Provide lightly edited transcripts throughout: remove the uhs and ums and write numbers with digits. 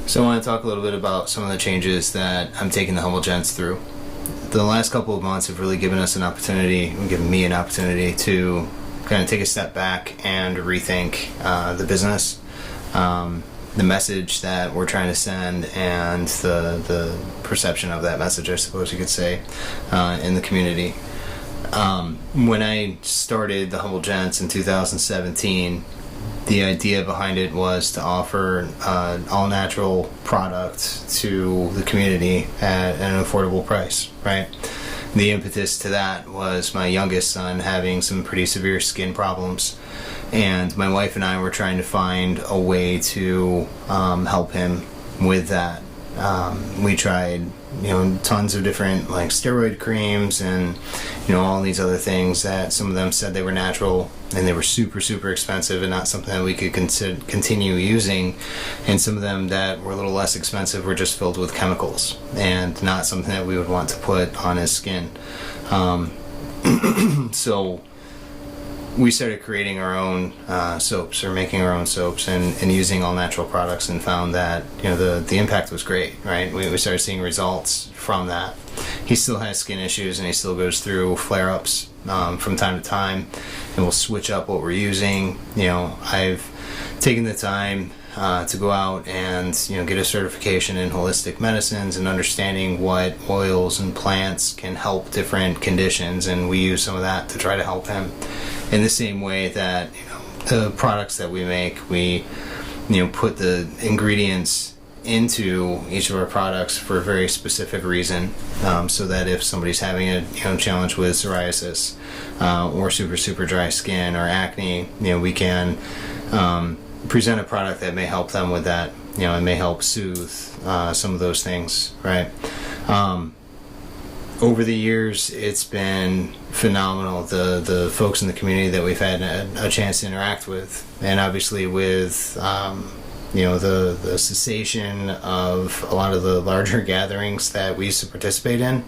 So I want to talk a little bit about some of the changes that I'm taking the Humble Gents through. The last couple of months have really given us an opportunity, given me an opportunity to kind of take a step back and rethink the business, the message that we're trying to send, and the perception of that message, I suppose you could say, in the community. When I started the Humble Gents in 2017, the idea behind it was to offer an all-natural product to the community at an affordable price, right? The impetus to that was my youngest son having some pretty severe skin problems, and my wife and I were trying to find a way to help him with that. We tried, tons of different like steroid creams and all these other things that some of them said they were natural and they were super, super expensive and not something that we could continue using, and some of them that were a little less expensive were just filled with chemicals and not something that we would want to put on his skin. So we started creating our own soaps, or making our own soaps, and using all natural products, and found that the impact was great, right? We started seeing results from that. He still has skin issues and he still goes through flare-ups from time to time, and we'll switch up what we're using. I've taken the time to go out and get a certification in holistic medicines and understanding what oils and plants can help different conditions, and we use some of that to try to help him. In the same way that the products that we make, we put the ingredients into each of our products for a very specific reason, so that if somebody's having a challenge with psoriasis or super dry skin or acne, we can present a product that may help them with that. It may help soothe some of those things, right? Over the years, it's been phenomenal, the folks in the community that we've had a chance to interact with, and obviously with the cessation of a lot of the larger gatherings that we used to participate in,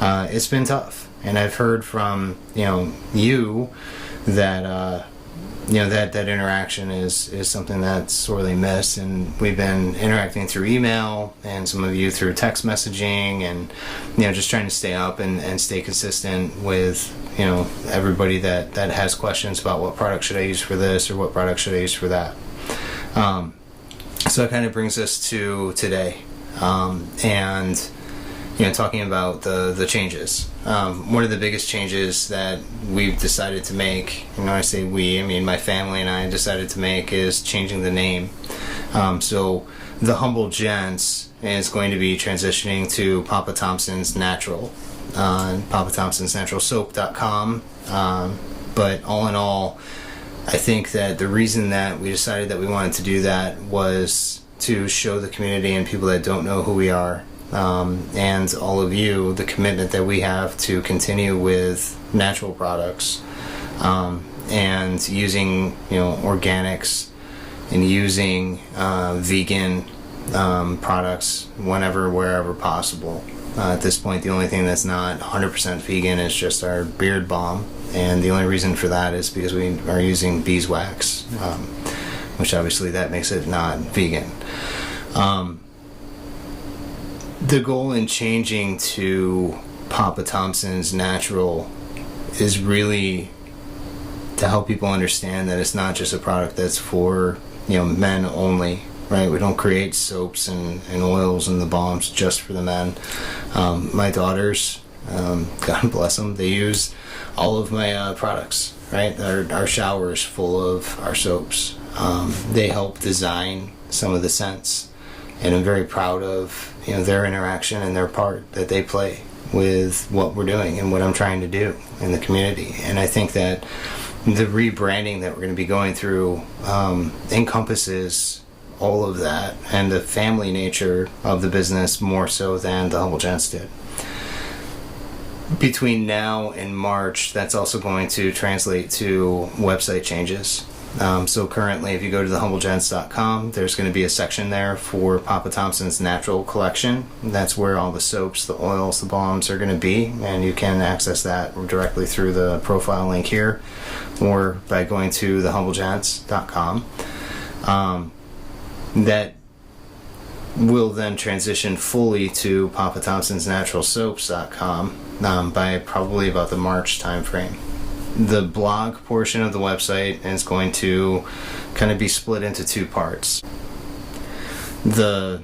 it's been tough. And I've heard from you that that interaction is something that's sorely missed, and we've been interacting through email and some of you through text messaging, and just trying to stay up and stay consistent with everybody that has questions about what product should I use for this or what product should I use for that. So it kind of brings us to today, and talking about the changes. One of the biggest changes that we've decided to make, and when I say we, I mean my family and I decided to make, is changing the name. So the Humble Gents is going to be transitioning to Papa Thompson's Natural, PapaThompsonsNaturalSoap.com. But all in all, I think that the reason that we decided that we wanted to do that was to show the community and people that don't know who we are, and all of you, the commitment that we have to continue with natural products, and using organics and using vegan products whenever, wherever possible. At this point, the only thing that's not 100% vegan is just our beard balm, and the only reason for that is because we are using beeswax, which obviously that makes it not vegan. The goal in changing to Papa Thompson's Natural is really to help people understand that it's not just a product that's for men only, right? We don't create soaps and oils and the balms just for the men. My daughters, God bless them, they use all of my products, right? Our shower is full of our soaps. They help design some of the scents, and I'm very proud of their interaction and their part that they play with what we're doing and what I'm trying to do in the community. And I think that the rebranding that we're going to be going through encompasses all of that, and the family nature of the business more so than the Humble Gents did. Between now and March, that's also going to translate to website changes. So currently, if you go to thehumble.gents.com, there's going to be a section there for Papa Thompson's Natural Collection. That's where all the soaps, the oils, the balms are going to be, and you can access that directly through the profile link here, or by going to thehumble.gents.com. That We'll then transition fully to papathompsonsnaturalsoaps.com by probably about the March timeframe. The blog portion of the website is going to kind of be split into two parts. The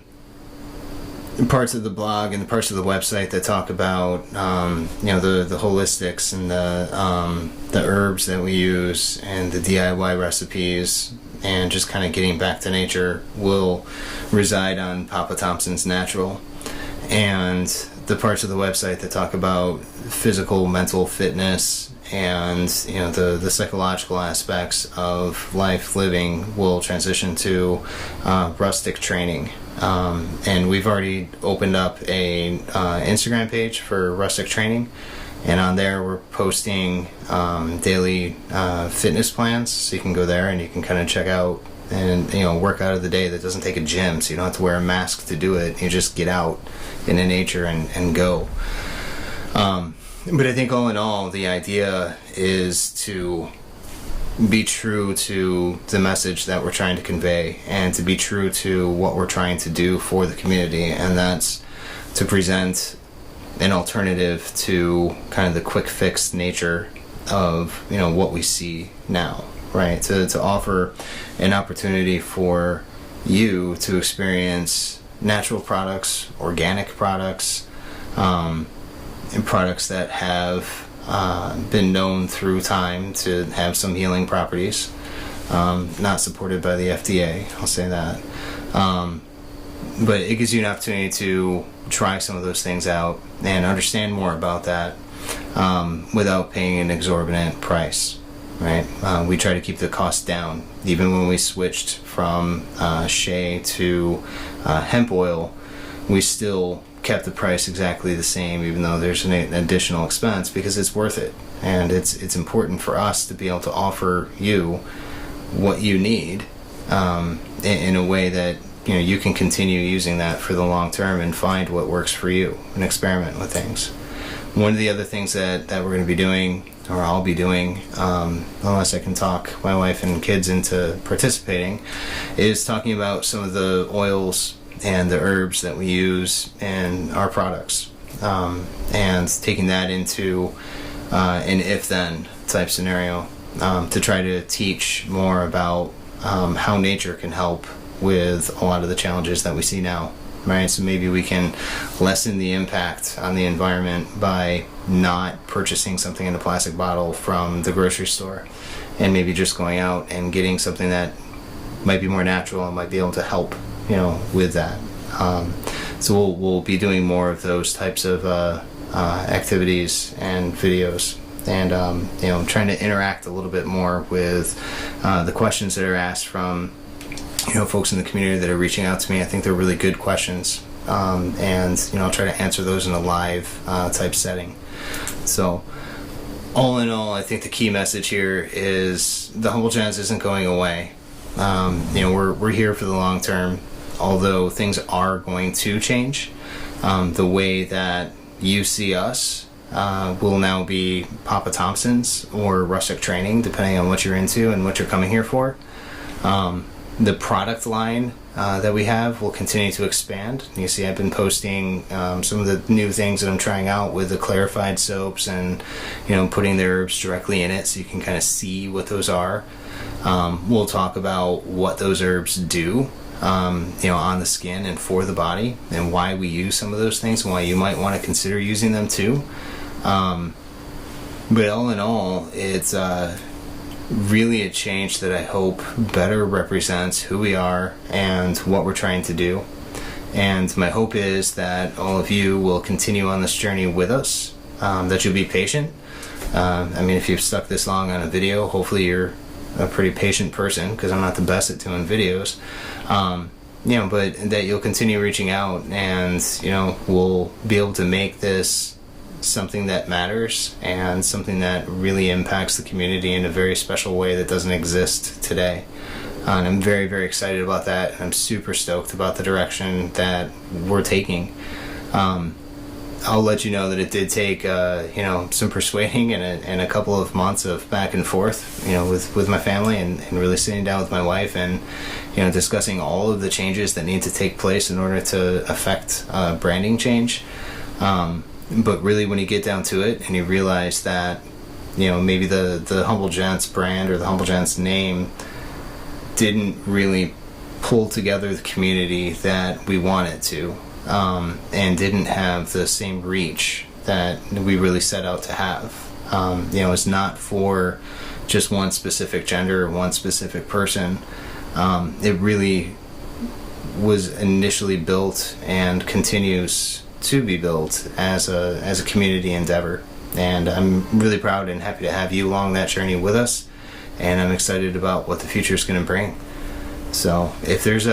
parts of the blog and the parts of the website that talk about the holistics and the herbs that we use and the DIY recipes and just kind of getting back to nature will reside on Papa Thompson's Natural. And the parts of the website that talk about physical, mental fitness and the psychological aspects of life living will transition to rustic training. And we've already opened up a Instagram page for rustic training, and on there we're posting daily fitness plans, so you can go there and you can kind of check out and work out of the day that doesn't take a gym, so you don't have to wear a mask to do it. You just get out into nature and go. But I think all in all, the idea is to be true to the message that we're trying to convey and to be true to what we're trying to do for the community, and that's to present an alternative to kind of the quick fix nature of what we see now, right? To offer an opportunity for you to experience natural products, organic products, and products that have been known through time to have some healing properties, not supported by the FDA, I'll say that. But it gives you an opportunity to try some of those things out and understand more about that without paying an exorbitant price, right? We try to keep the cost down. Even when we switched from shea to hemp oil, we still kept the price exactly the same, even though there's an additional expense, because it's worth it, and it's important for us to be able to offer you what you need in a way that you can continue using that for the long term and find what works for you and experiment with things. One of the other things that we're going to be doing, or I'll be doing, unless I can talk my wife and kids into participating, is talking about some of the oils and the herbs that we use in our products, and taking that into an if-then type scenario, to try to teach more about how nature can help with a lot of the challenges that we see now, right? So maybe we can lessen the impact on the environment by not purchasing something in a plastic bottle from the grocery store, and maybe just going out and getting something that might be more natural and might be able to help with that. So we'll be doing more of those types of activities and videos, and trying to interact a little bit more with the questions that are asked from folks in the community that are reaching out to me. I think they're really good questions, and I'll try to answer those in a live type setting. So all in all, I think the key message here is the Humble Gents isn't going away. We're here for the long term, although things are going to change. The way that you see us will now be Papa Thompson's or rustic training, depending on what you're into and what you're coming here for. The product line that we have will continue to expand. You see, I've been posting some of the new things that I'm trying out with the clarified soaps, and putting the herbs directly in it so you can kind of see what those are. We'll talk about what those herbs do on the skin and for the body, and why we use some of those things and why you might want to consider using them too. But all in all, it's really a change that I hope better represents who we are and what we're trying to do. And my hope is that all of you will continue on this journey with us, that you'll be patient. If you've stuck this long on a video, hopefully you're a pretty patient person, because I'm not the best at doing videos. But that you'll continue reaching out, and we'll be able to make this something that matters and something that really impacts the community in a very special way that doesn't exist today. And I'm very, very excited about that. I'm super stoked about the direction that we're taking. I'll let you know that it did take some persuading and a couple of months of back and forth, with my family, and really sitting down with my wife and discussing all of the changes that need to take place in order to affect branding change. But really, when you get down to it and you realize that maybe the Humble Gents brand or the Humble Gents name didn't really pull together the community that we wanted to, and didn't have the same reach that we really set out to have. It's not for just one specific gender or one specific person. It really was initially built and continues to be built as a community endeavor. And I'm really proud and happy to have you along that journey with us. And I'm excited about what the future is going to bring. So if there's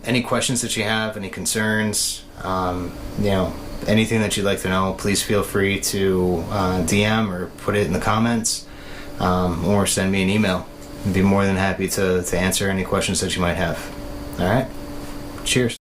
any questions that you have, any concerns, anything that you'd like to know, please feel free to DM or put it in the comments, or send me an email. I'd be more than happy to answer any questions that you might have. All right. Cheers.